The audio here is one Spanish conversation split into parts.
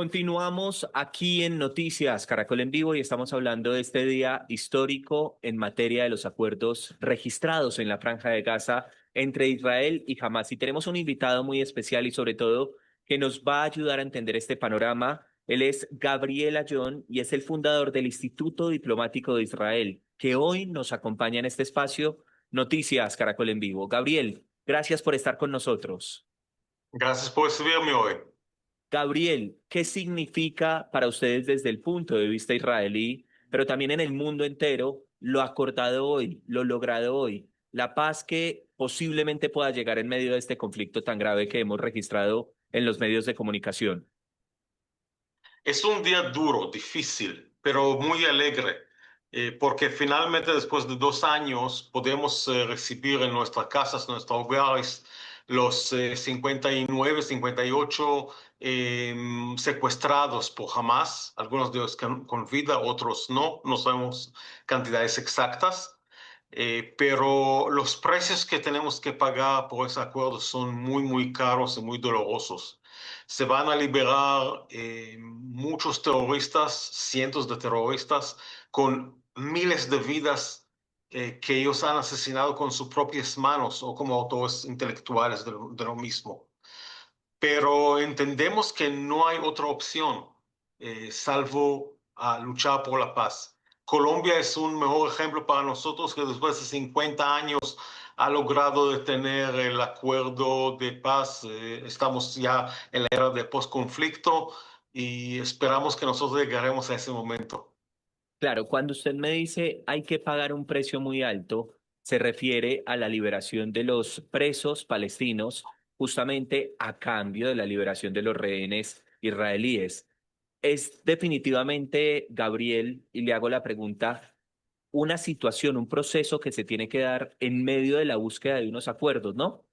Continuamos aquí en Noticias Caracol en Vivo y estamos hablando de este día histórico en materia de los acuerdos registrados en la Franja de Gaza entre Israel y Hamás. Y tenemos un invitado muy especial y sobre todo que nos va a ayudar a entender este panorama. Él es Gabriel Ayón y es el fundador del Instituto Diplomático de Israel, que hoy nos acompaña en este espacio Noticias Caracol en Vivo. Gabriel, gracias por estar con nosotros. Gracias por recibirme hoy. Gabriel, ¿qué significa para ustedes desde el punto de vista israelí, pero también en el mundo entero, lo acordado hoy, lo logrado hoy, la paz que posiblemente pueda llegar en medio de este conflicto tan grave que hemos registrado en los medios de comunicación? Es un día duro, difícil, pero muy alegre, porque finalmente después de 2 años podemos recibir en nuestras casas, nuestros hogares, los 59, 58 secuestrados por Hamas, algunos de ellos con vida, otros no sabemos cantidades exactas. Pero los precios que tenemos que pagar por ese acuerdo son muy caros y muy dolorosos. Se van a liberar muchos terroristas, cientos de terroristas, con miles de vidas que ellos han asesinado con sus propias manos o como autores intelectuales de lo mismo. Pero entendemos que no hay otra opción salvo luchar por la paz. Colombia es un mejor ejemplo para nosotros que después de 50 años ha logrado detener el acuerdo de paz. Estamos ya en la era de posconflicto y esperamos que nosotros llegaremos a ese momento. Claro, cuando usted me dice hay que pagar un precio muy alto, se refiere a la liberación de los presos palestinos, justamente a cambio de la liberación de los rehenes israelíes. Es definitivamente, Gabriel, y le hago la pregunta, una situación, un proceso que se tiene que dar en medio de la búsqueda de unos acuerdos, ¿no?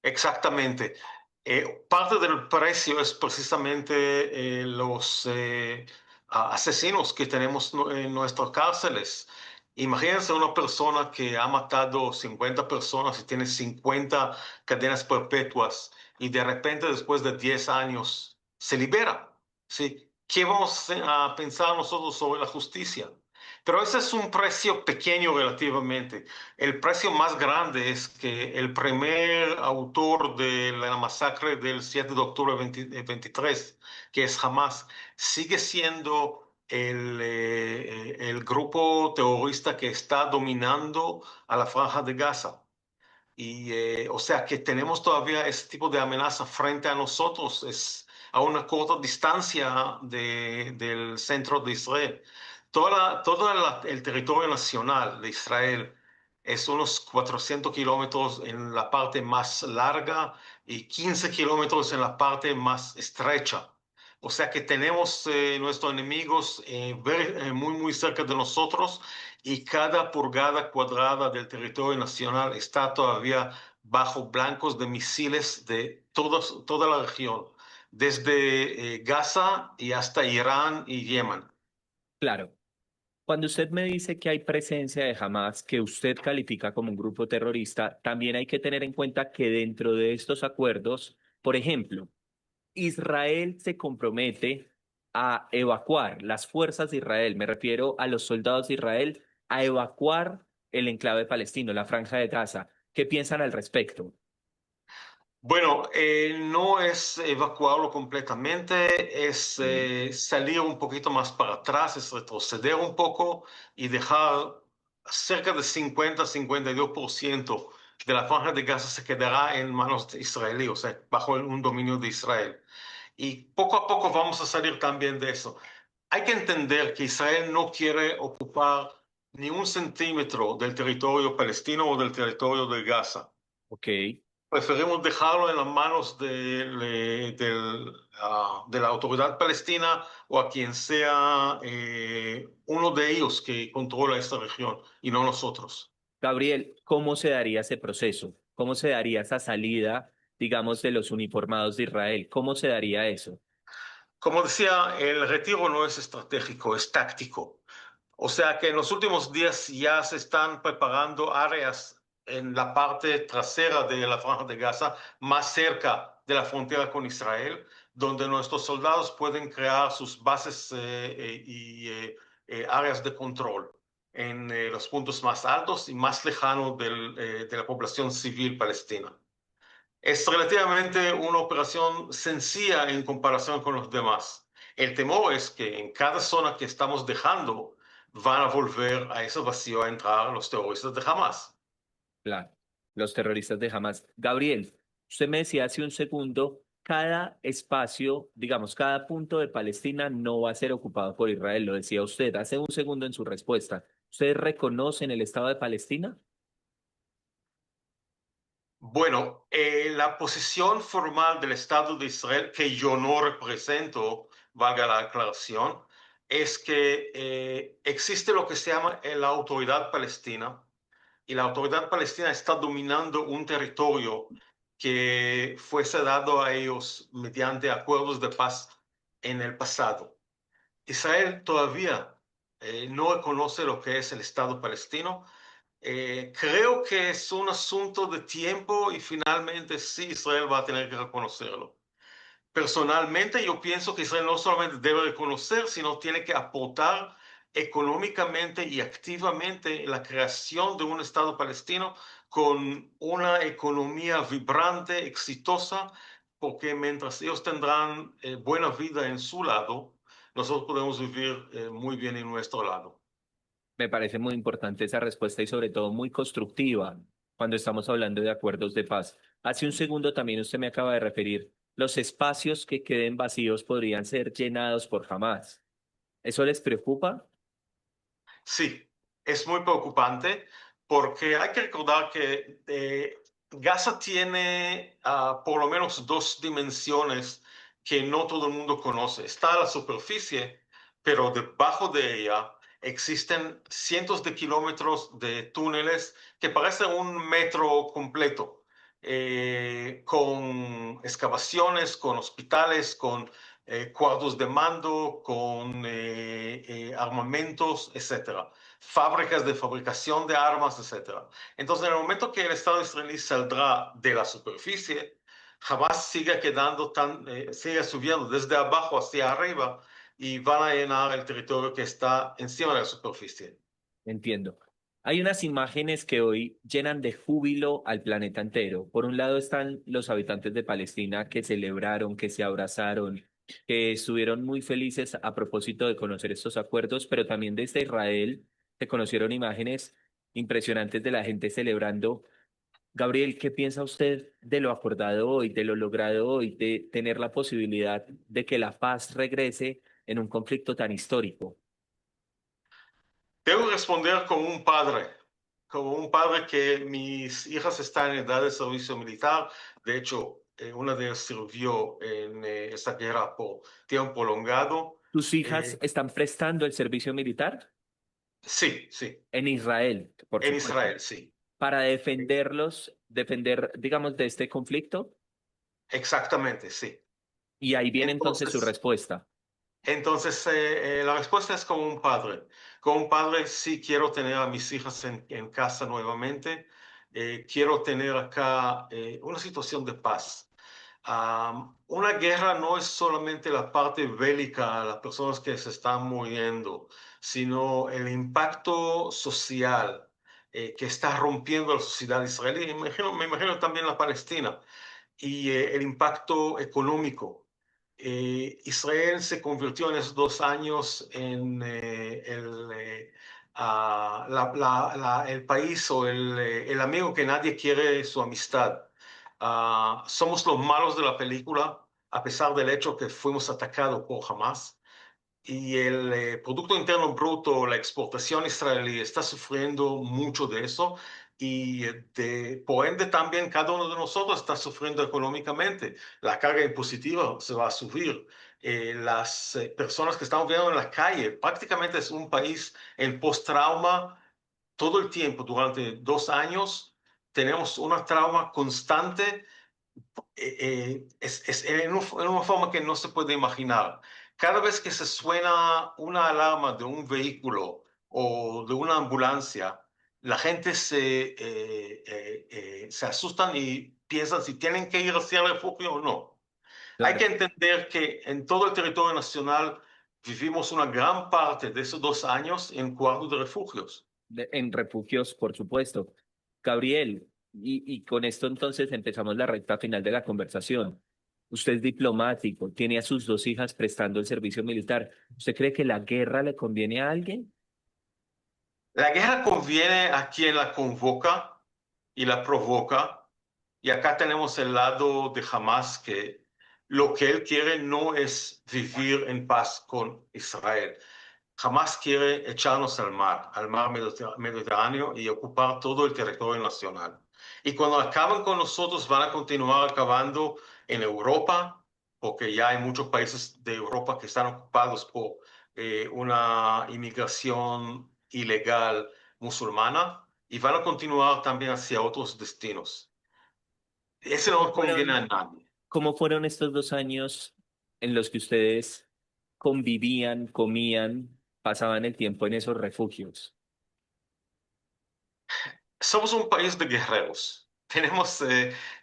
Exactamente. Parte del precio es precisamente los asesinos que tenemos en nuestras cárceles. Imagínense una persona que ha matado 50 personas y tiene 50 cadenas perpetuas y de repente después de 10 años se libera. ¿Sí? ¿Qué vamos a pensar nosotros sobre la justicia? Pero ese es un precio pequeño relativamente. El precio más grande es que el primer autor de la masacre del 7 de octubre de 23, que es Hamas, sigue siendo el grupo terrorista que está dominando a la Franja de Gaza. Y o sea que tenemos todavía ese tipo de amenaza frente a nosotros, es a una corta distancia del centro de Israel. El territorio nacional de Israel es unos 400 kilómetros en la parte más larga y 15 kilómetros en la parte más estrecha. O sea que tenemos nuestros enemigos muy cerca de nosotros y cada pulgada cuadrada del territorio nacional está todavía bajo blancos de misiles de toda la región, desde Gaza y hasta Irán y Yemen. Claro. Cuando usted me dice que hay presencia de Hamas, que usted califica como un grupo terrorista, también hay que tener en cuenta que dentro de estos acuerdos, por ejemplo, Israel se compromete a evacuar las fuerzas de Israel, me refiero a los soldados de Israel, a evacuar el enclave palestino, la Franja de Gaza. ¿Qué piensan al respecto? Bueno, no es evacuarlo completamente, es salir un poquito más para atrás, es retroceder un poco y dejar cerca de 50-52% de la franja de Gaza se quedará en manos de israelíes, o sea, bajo un dominio de Israel. Y poco a poco vamos a salir también de eso. Hay que entender que Israel no quiere ocupar ni un centímetro del territorio palestino o del territorio de Gaza. Ok. Preferimos dejarlo en las manos de la autoridad palestina o a quien sea uno de ellos que controla esta región y no nosotros. Gabriel, ¿cómo se daría ese proceso? ¿Cómo se daría esa salida, digamos, de los uniformados de Israel? ¿Cómo se daría eso? Como decía, el retiro no es estratégico, es táctico. O sea que en los últimos días ya se están preparando áreas en la parte trasera de la Franja de Gaza, más cerca de la frontera con Israel, donde nuestros soldados pueden crear sus bases áreas de control en los puntos más altos y más lejanos de la población civil palestina. Es relativamente una operación sencilla en comparación con los demás. El temor es que en cada zona que estamos dejando van a volver a ese vacío a entrar los terroristas de Hamas. Claro, los terroristas de Hamas. Gabriel, usted me decía hace un segundo, cada espacio, digamos, cada punto de Palestina no va a ser ocupado por Israel, lo decía usted hace un segundo en su respuesta. ¿Ustedes reconocen el Estado de Palestina? Bueno, la posición formal del Estado de Israel, que yo no represento, valga la aclaración, es que existe lo que se llama la Autoridad Palestina, y la Autoridad Palestina está dominando un territorio que fuese dado a ellos mediante acuerdos de paz en el pasado. Israel todavía no reconoce lo que es el Estado palestino. Creo que es un asunto de tiempo y finalmente sí Israel va a tener que reconocerlo. Personalmente, yo pienso que Israel no solamente debe reconocer, sino tiene que aportar económicamente y activamente en la creación de un Estado palestino con una economía vibrante, exitosa, porque mientras ellos tendrán buena vida en su lado, nosotros podemos vivir muy bien en nuestro lado. Me parece muy importante esa respuesta y sobre todo muy constructiva cuando estamos hablando de acuerdos de paz. Hace un segundo también usted me acaba de referir, los espacios que queden vacíos podrían ser llenados por Hamas. ¿Eso les preocupa? Sí, es muy preocupante porque hay que recordar que Gaza tiene por lo menos dos dimensiones que no todo el mundo conoce. Está a la superficie, pero debajo de ella existen cientos de kilómetros de túneles que parecen un metro completo, con excavaciones, con hospitales, con cuartos de mando, con armamentos, etcétera, fábricas de fabricación de armas, etcétera. Entonces, en el momento que el Estado israelí saldrá de la superficie, jamás sigue quedando sigue subiendo desde abajo hacia arriba y van a llenar el territorio que está encima de la superficie. Entiendo. Hay unas imágenes que hoy llenan de júbilo al planeta entero. Por un lado están los habitantes de Palestina que celebraron, que se abrazaron, que estuvieron muy felices a propósito de conocer estos acuerdos, pero también desde Israel se conocieron imágenes impresionantes de la gente celebrando. Gabriel, ¿qué piensa usted de lo acordado hoy, de lo logrado hoy, de tener la posibilidad de que la paz regrese en un conflicto tan histórico? Debo responder como un padre que mis hijas están en edad de servicio militar. De hecho, una de ellas sirvió en esta guerra por tiempo prolongado. ¿Tus hijas Eh, están prestando el servicio militar? sí, sí, En Israel, por en supuesto, Israel, sí, para defenderlos, defender, digamos, de este conflicto. exactamente, sí. Y ahí viene entonces su Entonces, respuesta. La respuesta es como un padre. Como un padre sí quiero tener a mis hijas en casa nuevamente. Quiero tener acá una situación de paz. Una guerra no es solamente la parte bélica, las personas que se están muriendo, sino el impacto social que está rompiendo la sociedad israelí. Me imagino también la Palestina y el impacto económico. Israel se convirtió en esos 2 años en el país o el amigo que nadie quiere su amistad. Somos los malos de la película, a pesar del hecho que fuimos atacados por Hamas. Y el Producto Interno Bruto, la exportación israelí está sufriendo mucho de eso y por ende también cada uno de nosotros está sufriendo económicamente. La carga impositiva se va a subir. Las personas que estamos viendo en la calle, prácticamente es un país en post-trauma todo el tiempo, durante 2 años. Tenemos una trauma constante es en una forma que no se puede imaginar. Cada vez que se suena una alarma de un vehículo o de una ambulancia, la gente se asustan y piensan si tienen que ir hacia el refugio o no. Hay que Claro, entender que en todo el territorio nacional vivimos una gran parte de esos 2 años en cuartos de refugios. en refugios, por supuesto. Gabriel, y con esto entonces empezamos la recta final de la conversación. Usted es diplomático, tiene a sus dos hijas prestando el servicio militar. ¿Usted cree que la guerra le conviene a alguien? La guerra conviene a quien la convoca y la provoca. Y acá tenemos el lado de Hamas que lo que él quiere no es vivir en paz con Israel. Hamas quiere echarnos al mar Mediterráneo y ocupar todo el territorio nacional. Y cuando acaban con nosotros van a continuar acabando en Europa, porque ya hay muchos países de Europa que están ocupados por una inmigración ilegal musulmana y van a continuar también hacia otros destinos. Ese ¿Cómo no conviene a fueron, nadie. cómo fueron estos 2 años en los que ustedes convivían, comían, pasaban el tiempo en esos refugios? Somos un país de guerreros. Tenemos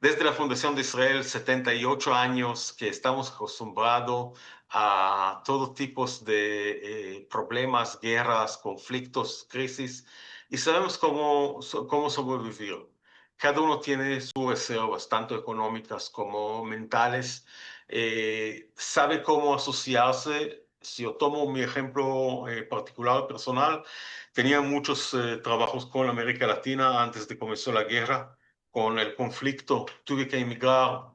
desde la fundación de Israel 78 años que estamos acostumbrados a todo tipo de problemas, guerras, conflictos, crisis y sabemos cómo sobrevivir. Cada uno tiene sus reservas, tanto económicas como mentales. Sabe cómo asociarse. Si yo tomo mi ejemplo particular, personal, tenía muchos trabajos con América Latina antes de comenzar la guerra. Con el conflicto tuve que emigrar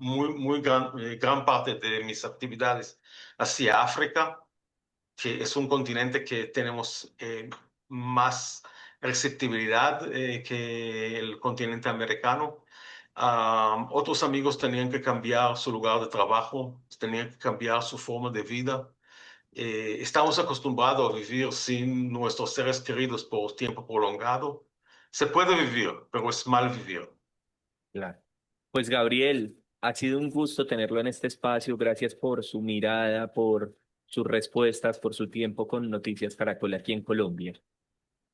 gran parte de mis actividades hacia África, que es un continente que tenemos más receptibilidad que el continente americano. Otros amigos tenían que cambiar su lugar de trabajo, tenían que cambiar su forma de vida. Estamos acostumbrados a vivir sin nuestros seres queridos por tiempo prolongado. Se puede vivir, pero es mal vivir. Claro. Pues Gabriel, ha sido un gusto tenerlo en este espacio. Gracias por su mirada, por sus respuestas, por su tiempo con Noticias Caracol aquí en Colombia.